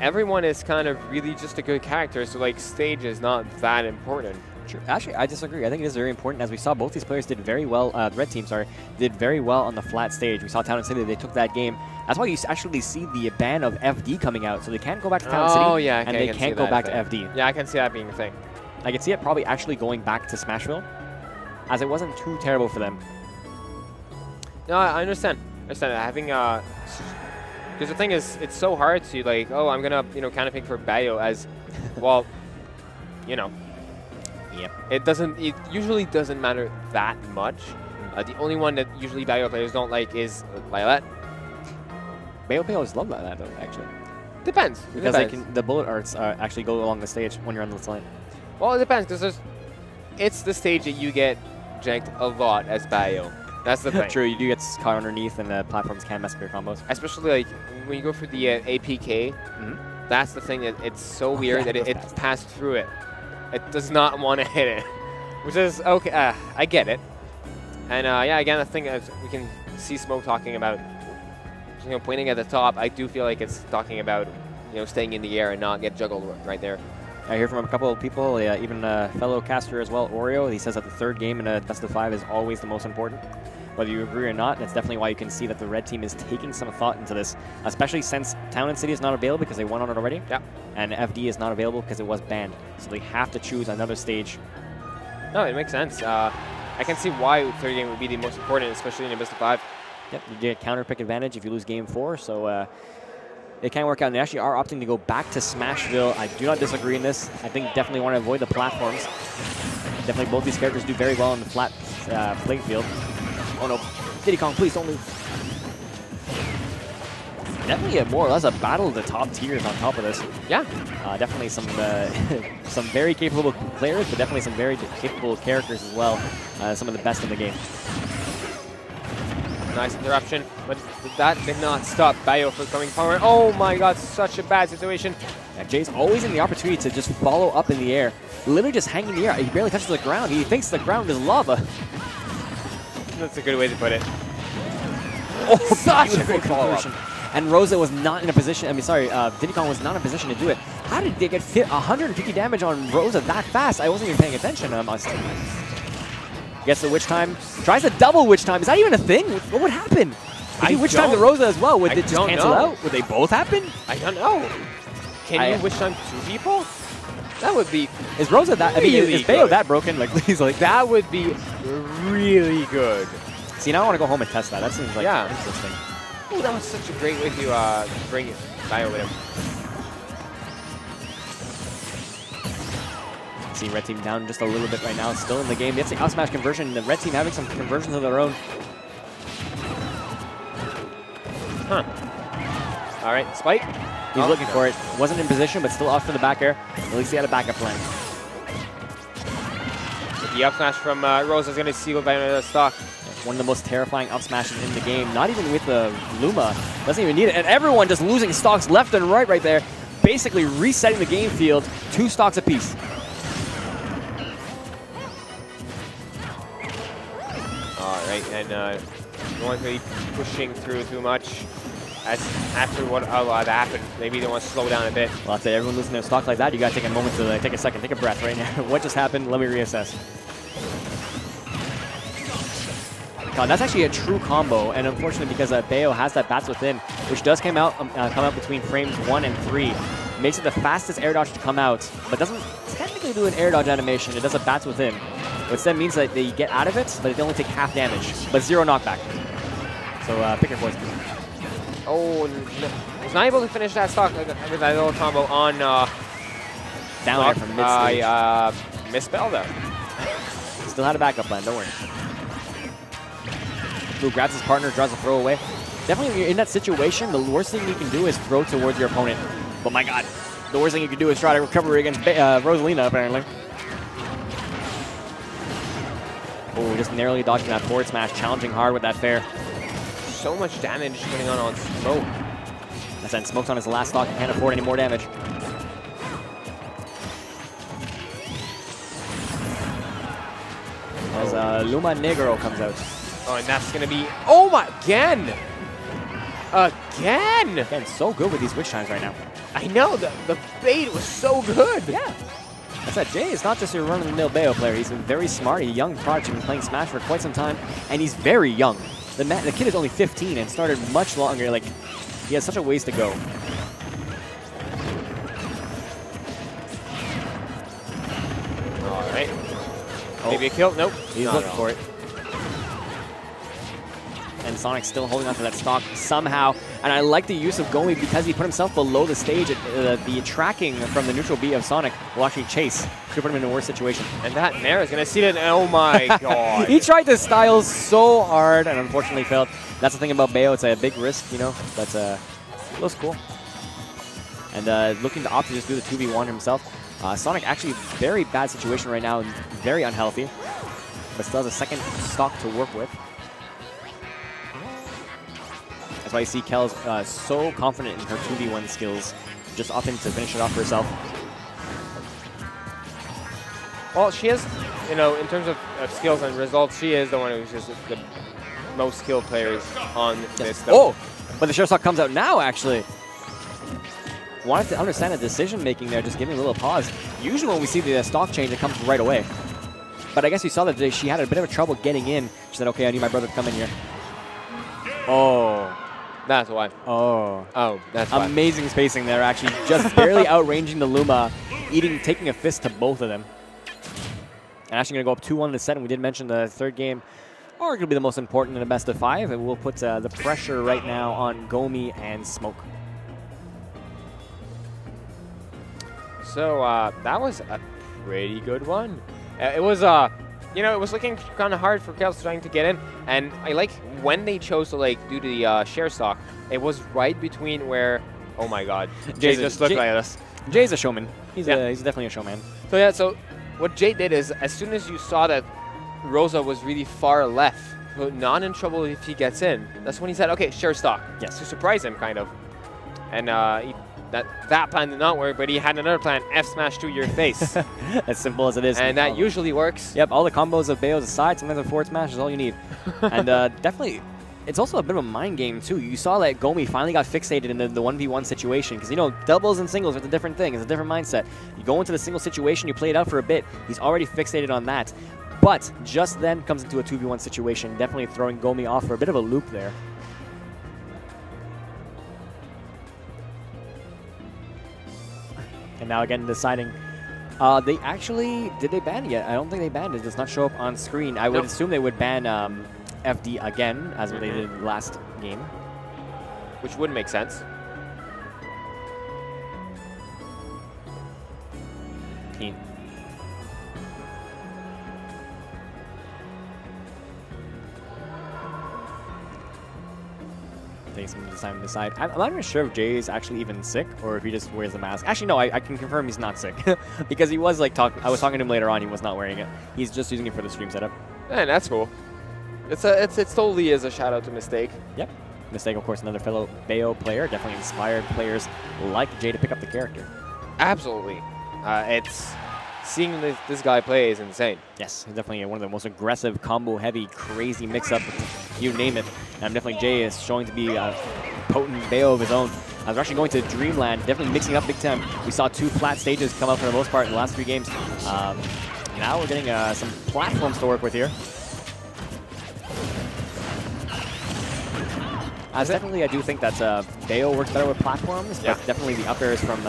everyone is kind of really just a good character, so like stage is not that important. True. Actually, I disagree. I think it is very important, as we saw both these players did very well, red team, sorry, did very well on the flat stage. We saw Town and City, they took that game. That's why you actually see the ban of FD coming out, so they can't go back to Town and City, and they can't go back to FD. Yeah, I can see that being a thing. I can see it probably actually going back to Smashville, as it wasn't too terrible for them. No, I understand. Having because the thing is, it's so hard to like, oh, I'm gonna counter pick for Bayo as, well, Yep. It usually doesn't matter that much. The only one that usually Bayo players don't like is Violet. Bayo players love that though, actually. Depends. Because the bullet arts actually go along the stage when you're on this lane. Well, it depends, because it's the stage that you get janked a lot as Bayo. That's the thing. True, you do get caught underneath, and the platforms can mess up your combos. Especially like when you go for the APK, that's the thing that it's so weird that it passed through it. It does not want to hit it, which is okay. I get it. And yeah, again, the thing is we can see Smokk talking about, pointing at the top. I do feel like it's talking about, staying in the air and not get juggled right there. I hear from a couple of people, even a fellow caster as well, Oreo. He says that the third game in a best of 5 is always the most important. Whether you agree or not, that's definitely why you can see that the red team is taking some thought into this, especially since Town and City is not available because they won on it already. Yeah. And FD is not available because it was banned. So they have to choose another stage. No, it makes sense. I can see why third game would be the most important, especially in a best of 5. Yep, you get counter pick advantage if you lose game 4, so it can work out. And they actually are opting to go back to Smashville. I do not disagree in this. I think definitely want to avoid the platforms. Definitely both these characters do very well on the flat playing field. Oh no, Diddy Kong, please don't lose. Definitely more or less a battle of the top tiers on top of this. Yeah. Definitely some some very capable players, but definitely some very capable characters as well. Some of the best in the game. Nice interruption, but that did not stop Bayo from coming forward. Oh my god, such a bad situation. Yeah, Jay's always in the opportunity to just follow up in the air. Literally just hanging in the air. He barely touches the ground. He thinks the ground is lava. That's a good way to put it. Oh, such a good follow-up. And Rosa was not in a position, Diddy Kong was not in a position to do it. How did they get 150 damage on Rosa that fast? I wasn't even paying attention. Gets the Witch Time. Tries to double Witch Time. Is that even a thing? What would happen? If you Witch Time the Rosa as well, would it just cancel out? Would they both happen? I don't know. Can you Witch Time 2 people? That would be... Is Rosa that... is Bayo that broken? He's like... That would be really good. See, now I want to go home and test that. That seems like interesting. Ooh, that was such a great way to bring Bayo with him. See red team down just a little bit right now. Still in the game. It's the out smash conversion. The red team having some conversions of their own. Huh. All right, Spike. He's looking for it. Wasn't in position, but still off for the back air. At least he had a backup plan. The up smash from Rosa is going to seal Bayo stock. One of the most terrifying up smashes in the game. Not even with the Luma. Doesn't even need it. And everyone just losing stocks left and right there. Basically resetting the game field. 2 stocks apiece. Alright, and don't want to be pushing through too much. As after what happened, maybe they want to slow down a bit. Well, I'd say everyone losing their stock like that, you got to take a moment to take a second, take a breath right now. What just happened? Let me reassess. God, that's actually a true combo, and unfortunately because Bayo has that Bats Within, which does come out between frames 1 and 3, makes it the fastest air dodge to come out, but doesn't technically do an air dodge animation. It does a Bats Within, which then means that they get out of it, but they only take half damage, but 0 knockback. So pick your poison. Oh, no. Was not able to finish that stock with that little combo on down there from mid-stage. I misspelled there. Still had a backup plan, don't worry. Who grabs his partner, draws a throw away. Definitely when you're in that situation, the worst thing you can do is throw towards your opponent. But my god, the worst thing you can do is try to recover against Rosalina, apparently. Oh, just narrowly dodging that forward smash, challenging hard with that fair. So much damage going on Smokk. I said Smoke's on his last stock, he can't afford any more damage. As Luma Negro comes out. Oh, and that's going to be... Oh my... Again! Again, so good with these Witch Times right now. I know, the bait was so good. Yeah. I said, Jay is not just your run-of-the-mill Bayo player. He's been very smart. He's a young prodigy. He's been playing Smash for quite some time, and he's very young. The kid is only 15 and started much longer. Like, he has such a ways to go. All right. Maybe a kill? Nope. He's looking for it. And and Sonic still holding onto that stock somehow. And I like the use of Gommi because he put himself below the stage. The tracking from the neutral B of Sonic will actually chase. Could put him in a worse situation. And that Nair is going to see it. Oh my god. He tried to style so hard and unfortunately failed. That's the thing about Bayo. It's a big risk, you know. That's looks cool. And looking to opt to just do the 2v1 himself. Sonic actually very bad situation right now, very unhealthy, but still has a second stock to work with. That's why you see Kel's so confident in her 2v1 skills, just opting to finish it off herself. Well, she is, you know, in terms of skills and results, she is the one who's just the most skilled players on this stuff. Oh, but the share stock comes out now, actually. Wanted to understand the decision making there, just giving a little pause. Usually when we see the stock change, it comes right away. But I guess you saw that she had a bit of trouble getting in. She said, okay, I need my brother to come in here. Oh. That's why. Oh. Oh, that's why. Amazing spacing there, actually. Just barely outranging the Luma, taking a fist to both of them. And actually going to go up 2-1 in the set, and we did mention the third game, arguably the most important in a best of 5, and we'll put the pressure right now on Gommi and Smokk. So that was a pretty good one. It was, you know, it was looking kind of hard for Kels trying to get in, and I like when they chose to like do the share stock. It was right between where, oh my God, Jay just looked like us. Jay's a showman. He's definitely a showman. So yeah, so what Jay did is, as soon as you saw that Rosa was really far left, not in trouble if he gets in, that's when he said, okay, share stock. Yes. To surprise him, kind of. And that plan did not work, but he had another plan, F smash to your face. As simple as it is. And that usually works. Yep, all the combos of Bayo's aside, sometimes a forward smash is all you need. And definitely, it's also a bit of a mind game, too. You saw that Gommi finally got fixated in the 1v1 situation, because, you know, doubles and singles are a different thing. It's a different mindset. You go into the single situation, you play it out for a bit, he's already fixated on that. But just then comes into a 2v1 situation, definitely throwing Gommi off for a bit of a loop there. And now again deciding, they actually, did they ban it yet? I don't think they banned it. It does not show up on screen. I would assume they would ban FD again, as they did last game. Which would make sense. Team. Taking some time to decide. I'm not even sure if Jay is actually even sick or if he just wears the mask. Actually, no, I can confirm he's not sick because he was like I was talking to him later on. He was not wearing it. He's just using it for the stream setup. And that's cool. It's totally is a shout out to Mistake. Yep. Mistake, of course, another fellow Bayo player. Definitely inspired players like Jay to pick up the character. Absolutely. It's seeing this guy play is insane. Yes, he's definitely one of the most aggressive, combo-heavy, crazy mix-up, you name it. And definitely Jay is showing to be a potent Bayo of his own. We're actually going to Dreamland, definitely mixing up big time. We saw 2 flat stages come up for the most part in the last 3 games. Now we're getting some platforms to work with here. Definitely, I do think that Bayo works better with platforms, but definitely the up airs from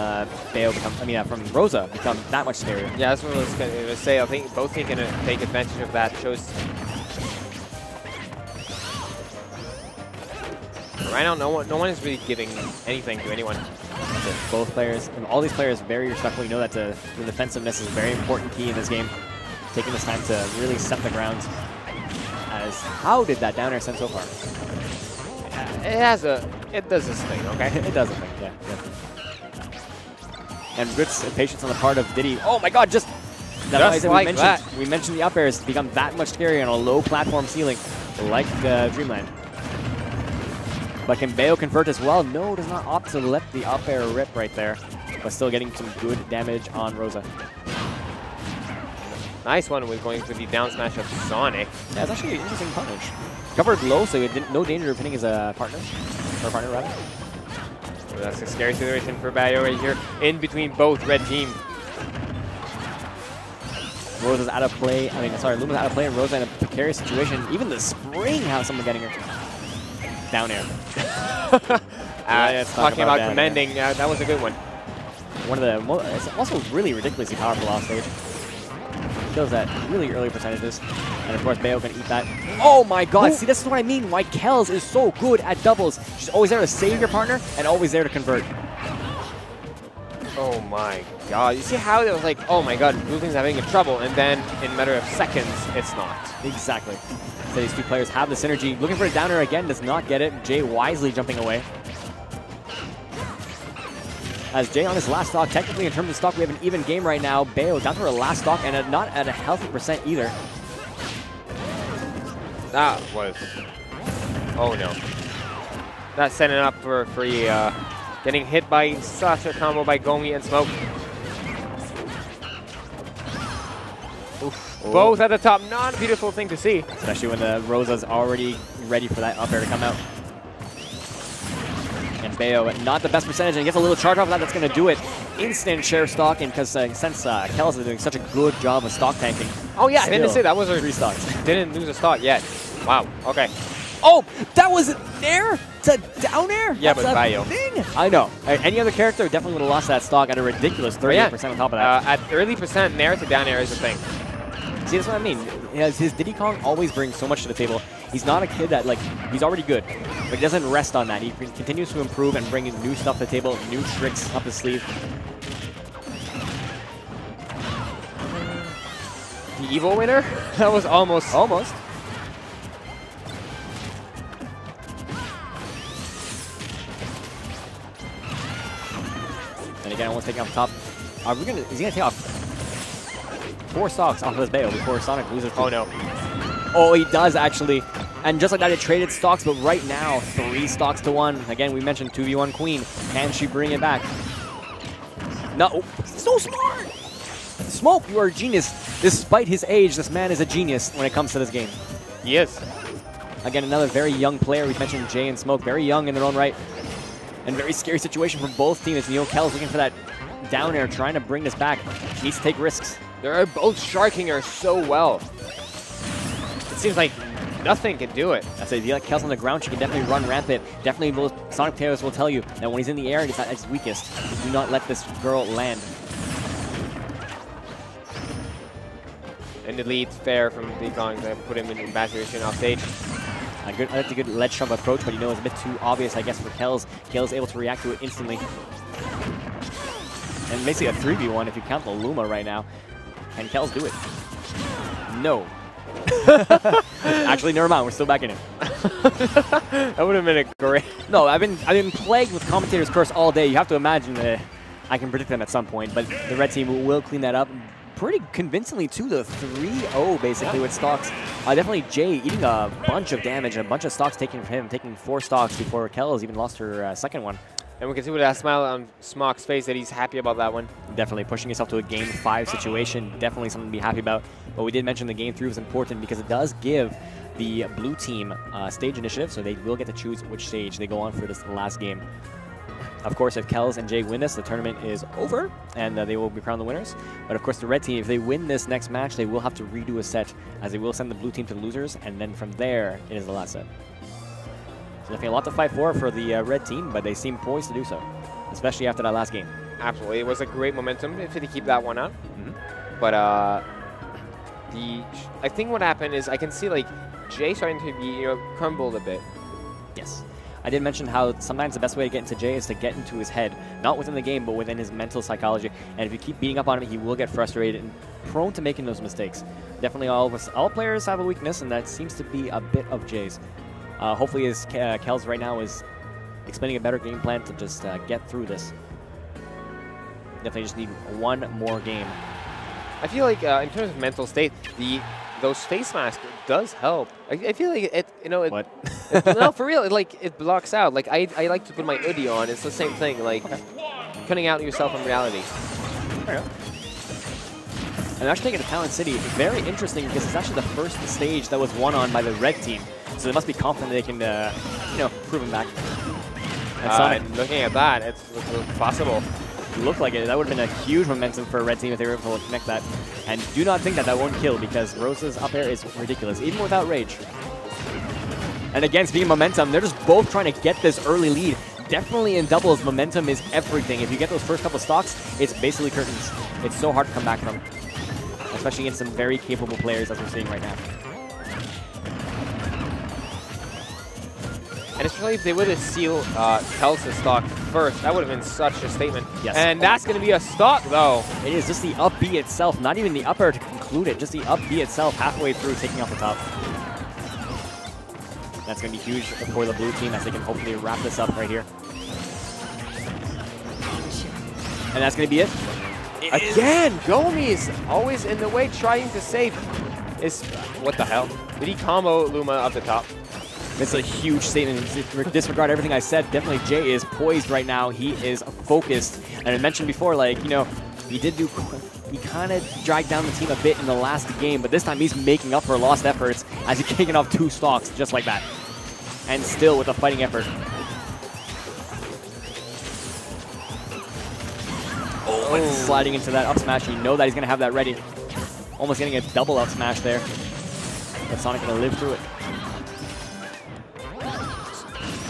Bayo from Rosa become that much scarier. Yeah, that's what I was going to say. I think both can take advantage of that. Shows right now, no one is really giving anything to anyone. Both players, and all these players, very respectful. You know that the defensiveness is a very important key in this game. Taking this time to really set the ground. As how did that down air send so far? It does this thing, okay? It does a thing, yeah. And good patience on the part of Diddy. Oh my God, just like that. We mentioned the up airs become that much scarier on a low platform ceiling, like Dreamland. But can Bayo convert as well? No, does not opt to let the up air rip right there, but still getting some good damage on Rosa. Nice one with going for the down smash of Sonic. Yeah, it's actually an interesting punish. Covered low, so no danger of hitting his partner. Or partner, rather. So that's a scary situation for Bayo right here, in between both red team. Rosa's out of play. Luma's out of play, and Rosa in a precarious situation. Even the spring, how someone getting her. Down air. Talking about commending, that was a good one. One of the it's also really ridiculously powerful off stage. kills at really early percentages. And of course, Bayo can eat that. Oh my god, see, this is what I mean, why Kells is so good at doubles. She's always there to save your partner and always there to convert. Oh my god. You see how it was like, oh my god, Blue Team's having trouble, and then in a matter of seconds, it's not. Exactly. So these two players have the synergy. Looking for a downer again, does not get it. Jay wisely jumping away. As Jay on his last stock, technically in terms of stock, we have an even game right now. Bayo down to her last stock and not at a healthy percent either. That was, oh no. That's setting up for free, getting hit by such a combo by Gommi and Smokk. Oof. Oh. Both at the top, not a beautiful thing to see. Especially when the Rosa's already ready for that up air to come out. And Bayo, not the best percentage, and gets a little charge off of that. That's going to do it. Instant share stock, and because since Kells is doing such a good job of stock tanking. Oh yeah, I didn't say that was a 3 stocks. Didn't lose a stock yet. Wow. Okay. Oh, that was there to down air. Yeah, but Bayo. I know. Any other character definitely would have lost that stock at a ridiculous 38% on top of that. At early percent, nair to down air is the thing. See, that's what I mean. His Diddy Kong always brings so much to the table. He's not a kid that, like, he's already good, but he doesn't rest on that. He continues to improve and bring in new stuff to the table, new tricks up his sleeve. The Evo winner? That was almost. Almost. And again, almost taking off the top. Are we gonna? Is he gonna take off 4 stocks off of his Bayo before Sonic loses? Oh no. Oh, he does actually. And just like that, it traded stocks, but right now, 3 stocks to 1. Again, we mentioned 2v1 Queen. Can she bring it back? No. So smart! Smokk, you are a genius. Despite his age, this man is a genius when it comes to this game. He is. Again, another very young player. We've mentioned Jay and Smokk, very young in their own right. And very scary situation for both teams. Kells looking for that down air, trying to bring this back. He needs to take risks. They're both sharking her so well. It seems like nothing can do it. That's it. If you let Kells on the ground, she can definitely run rampant. Definitely, most Sonic players will tell you that when he's in the air, it's at his weakest. Do not let this girl land. And the lead fair from Diddy Kong to put him in bad position off stage. That's a good ledge jump approach, but it's a bit too obvious, I guess, for Kells. Kells able to react to it instantly. And basically a 3v1 if you count the Luma right now. Can Kells do it? No. Actually, never mind. We're still back in it. That would have been a great. No, I've been plagued with commentators' curse all day. You have to imagine that I can predict them at some point, but the red team will clean that up pretty convincingly to the 3-0 basically with stocks. Definitely Jay eating a bunch of damage and a bunch of stocks taken from him, taking 4 stocks before Kells even lost her second one. And we can see with that smile on Smokk's face that he's happy about that one. Definitely pushing himself to a Game 5 situation. Definitely something to be happy about. But we did mention the Game 3 was important because it does give the blue team stage initiative, so they will get to choose which stage they go on for this last game. Of course, if Kells and Jay win this, the tournament is over, and they will be crowned the winners. But of course, the red team, if they win this next match, they will have to redo a set, as they will send the blue team to losers, and then from there, it is the last set. So definitely a lot to fight for the red team, but they seem poised to do so, especially after that last game. Absolutely. It was a great momentum if they keep that one up. But I think what happened is I can see like Jay starting to be crumbled a bit. Yes. I did mention how sometimes the best way to get into Jay is to get into his head, not within the game, but within his mental psychology. And if you keep beating up on him, he will get frustrated and prone to making those mistakes. Definitely all players have a weakness, and that seems to be a bit of Jay's. Hopefully his Kells right now is explaining a better game plan to just get through this. Definitely just need one more game. I feel like in terms of mental state, those face masks does help. I feel like it, What? No, for real, it blocks out. Like I like to put my hoodie on. It's the same thing. Like cutting out yourself from reality. Fair enough. And actually taking to Talent City, very interesting because it's actually the first stage that was won on by the red team. So they must be confident they can, prove him back. And looking at that, it's possible. Looked like it. That would have been a huge momentum for a red team if they were able to connect that. And do not think that won't kill because Rosa's up air is ridiculous, even without rage. And again, speaking of momentum, they're just both trying to get this early lead. Definitely in doubles, momentum is everything. If you get those first couple stocks, it's basically curtains. It's so hard to come back from. especially against some very capable players as we're seeing right now. And especially if they would have sealed Kels's stock first, that would have been such a statement. Yes. And that's going to be a stock, though. It is just the up B itself, not even the up air to conclude it, just the up B itself halfway through taking off the top. That's going to be huge for the blue team as they can hopefully wrap this up right here. And that's going to be it. Again, GomMi is always in the way trying to save. What the hell? Did he combo Luma up the top? It's a huge statement. Disregard everything I said. Definitely Jay is poised right now. He is focused. And I mentioned before, like, you know, he kind of dragged down the team a bit in the last game, but this time he's making up for lost efforts as he's kicking off 2 stocks just like that. And still with a fighting effort. Oh, and sliding into that up smash. You know that he's going to have that ready. Almost getting a double up smash there. But Sonic going to live through it.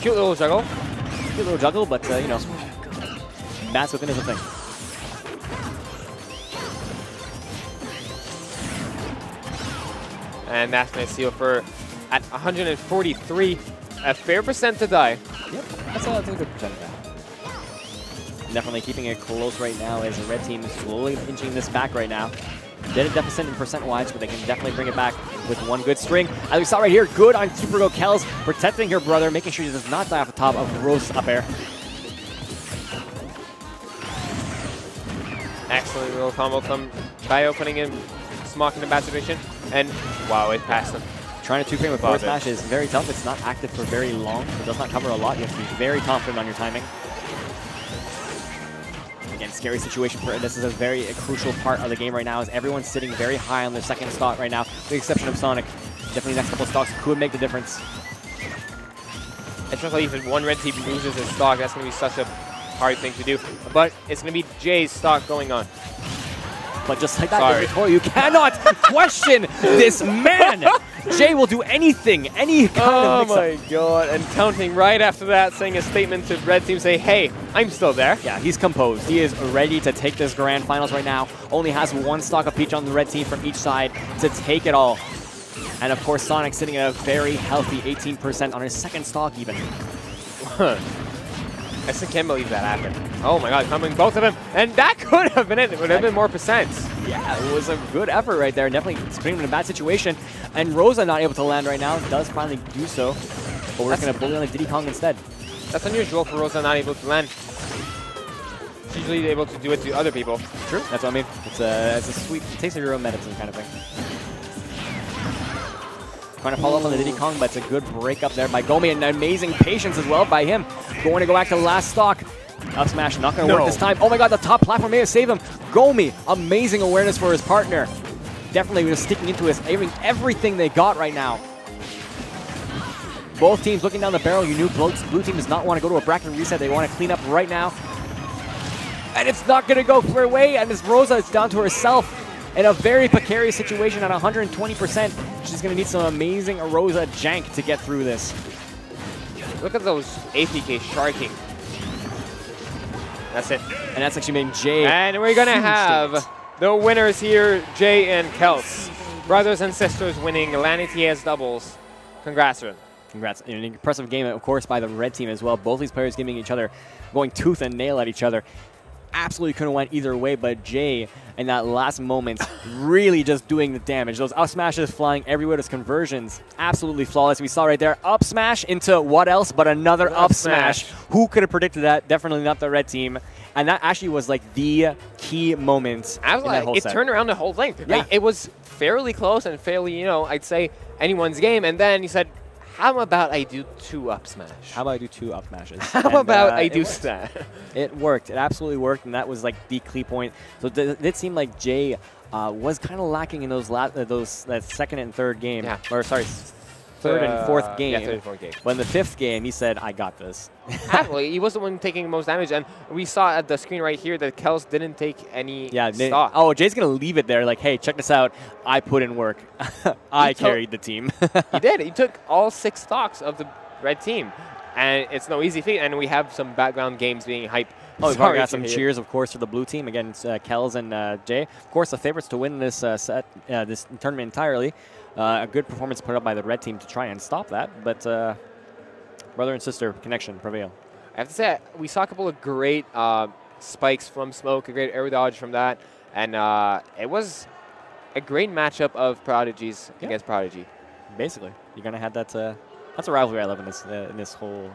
Cute little juggle. Cute little juggle, but, you know, Matt's within is a thing. And that's going to seal for at 143. A fair percent to die. Yep, that's a good percent. Definitely keeping it close right now as the red team is slowly inching this back right now. Did a deficit in percent-wise, but they can definitely bring it back with one good string. As we saw right here, good on Super Go Kels, protecting her brother, making sure he does not die off the top of Rose's up air. Excellent little combo from Bio, putting in Smokk in a bad situation. And wow, it passed him. Trying to 2-frame with forward smash is very tough. It's not active for very long. It does not cover a lot. You have to be very confident on your timing. Again, scary situation for it. This is a very crucial part of the game right now as everyone's sitting very high on their second stock right now, with the exception of Sonic. Definitely next couple stocks could make the difference. Especially if one red team loses his stock, that's going to be such a hard thing to do. But it's going to be Jay's stock going on. But just like that, you cannot question this man. Jay will do anything, any kind of mix-up. Oh my god, and counting right after that, saying a statement to red team, say, hey, I'm still there. Yeah, he's composed. He is ready to take this grand finals right now. Only has 1 stock of Peach on the red team from each side to take it all. And of course, Sonic sitting at a very healthy 18% on his second stock even. I still can't believe that happened. Oh my god, coming both of them. And that could have been it. It would have been more percents. Yeah, it was a good effort right there. Definitely putting him in a bad situation. And Rosa not able to land right now. Does finally do so. But we're just going to bully on the Diddy Kong instead. That's unusual for Rosa not able to land. She's usually able to do it to other people. True. That's what I mean. It's a sweet taste of your own medicine kind of thing. Trying to follow up on the Diddy Kong, but it's a good break up there by GomMi, and amazing patience as well by him. Going to go back to the last stock. Up smash, not going to work this time. Oh my god, the top platform may have saved him. GomMi, amazing awareness for his partner. Definitely just sticking into his, everything they got right now. Both teams looking down the barrel. You knew blue team does not want to go to a bracket reset. They want to clean up right now. And it's not going to go their way, and this Rosa is down to herself. In a very precarious situation at 120%. She's going to need some amazing Rosa jank to get through this. Look at those APK sharking. That's it. And that's actually made Jay. And we're going to have the winners here, Jay and Kels. Brothers and sisters winning LAN ETS doubles. Congrats to them. Congrats. An impressive game, of course, by the red team as well. Both these players giving each other, going tooth and nail at each other. Absolutely couldn't have went either way, but Jay in that last moment really just doing the damage. Those up smashes flying everywhere, those conversions absolutely flawless. We saw right there, up smash into what else but another up smash. Who could have predicted that? Definitely not the red team. And that actually was like the key moment in that whole set. It turned around the whole thing. Yeah. Like, it was fairly close and fairly, you know, I'd say anyone's game. And then he said, how about I do 2 up smash? How about I do 2 up smashes? How about I do that? It worked. It absolutely worked, and that was like the key point. So it did seem like Jay was kind of lacking in that second and third game. Yeah. Or sorry, third and fourth game. Yeah, third and fourth game. But in the 5th game, he said, I got this. Absolutely. He was the one taking the most damage. And we saw at the screen right here that Kels didn't take any stock. Oh, Jay's going to leave it there. Like, hey, check this out. I put in work. I carried the team. He did. He took all 6 stocks of the red team. And it's no easy feat. And we have some background games being hyped Oh, we've already got some Jay. cheers, of course, for the blue team against Kells and Jay. Of course, the favorites to win this this tournament entirely. A good performance put up by the red team to try and stop that, but brother and sister connection prevail. I have to say, we saw a couple of great spikes from Smokk, a great air dodge from that, and it was a great matchup of Prodigies against Prodigy. Basically, you're gonna have that. That's a rivalry I love in this whole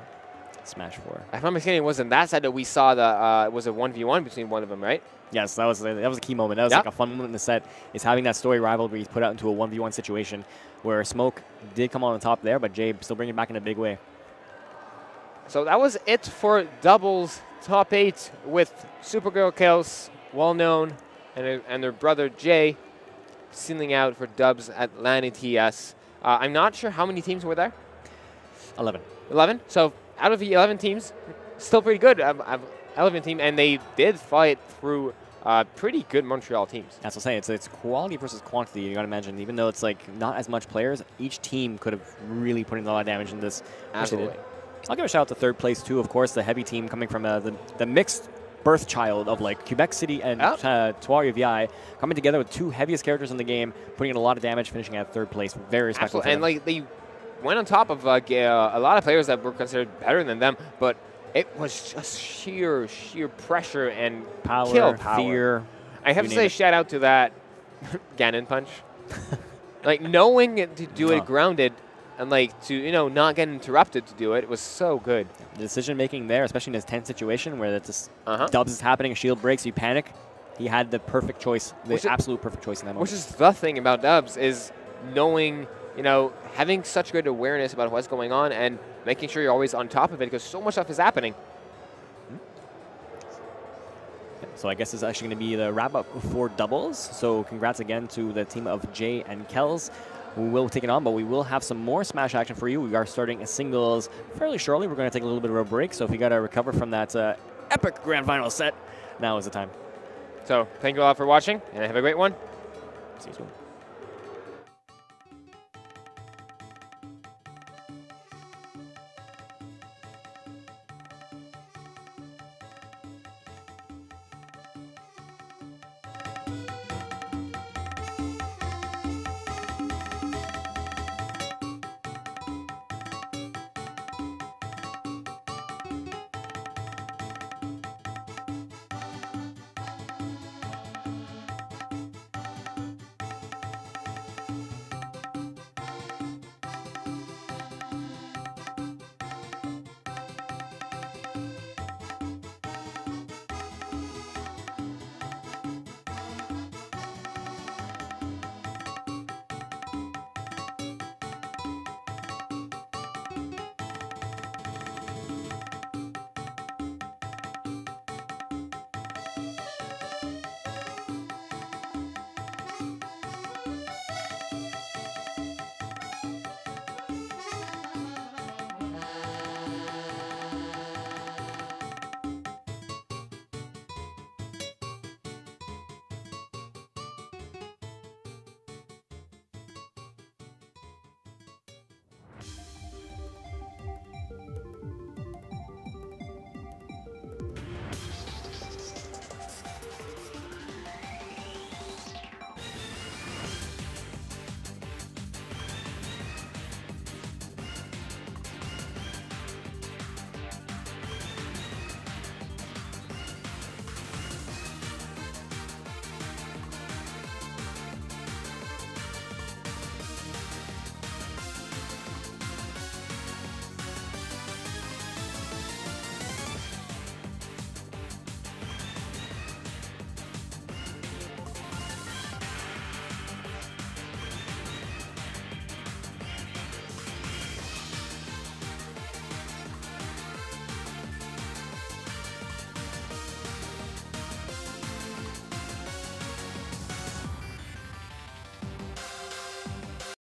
Smash 4. If I'm mistaken, it wasn't that side that we saw the it was a 1v1 between one of them, right? Yes, that was a key moment. That was like a fun moment in the set, is having that story rivalry put out into a 1v1 situation where Smokk did come on top there, but Jay still bringing it back in a big way. So that was it for doubles top 8 with Supergirl Kells, well known, and their brother Jay sealing out for dubs at LAN ETS. I'm not sure how many teams were there. 11. 11. So out of the 11 teams, still pretty good. 11 team, and they did fight through pretty good Montreal teams. That's what I'm saying. It's quality versus quantity. You got to imagine, even though it's like not as much players, each team could have really put in a lot of damage in this. Absolutely. I'll give a shout out to third place too. Of course, the heavy team coming from the mixed birth child of like Quebec City and Tuario VI coming together with two heaviest characters in the game, putting in a lot of damage, finishing at third place. Very respectful. And like they went on top of a lot of players that were considered better than them, but it was just sheer pressure and power. Fear. I have to say, shout out to that Ganon punch. Like knowing to do it grounded and like to not get interrupted to do it was so good. The decision making there, especially in this tense situation where it's dubs is happening, a shield breaks, you panic. He had the perfect choice, absolute perfect choice in that moment. Which is the thing about dubs is knowing, having such good awareness about what's going on and making sure you're always on top of it because so much stuff is happening. So I guess it's actually going to be the wrap-up for doubles. So congrats again to the team of Jay and Kells, who will take it on, but we will have some more Smash action for you. We are starting singles fairly shortly. We're going to take a little bit of a break, so if you got to recover from that epic grand final set, now is the time. So thank you all for watching, and have a great one. See you soon.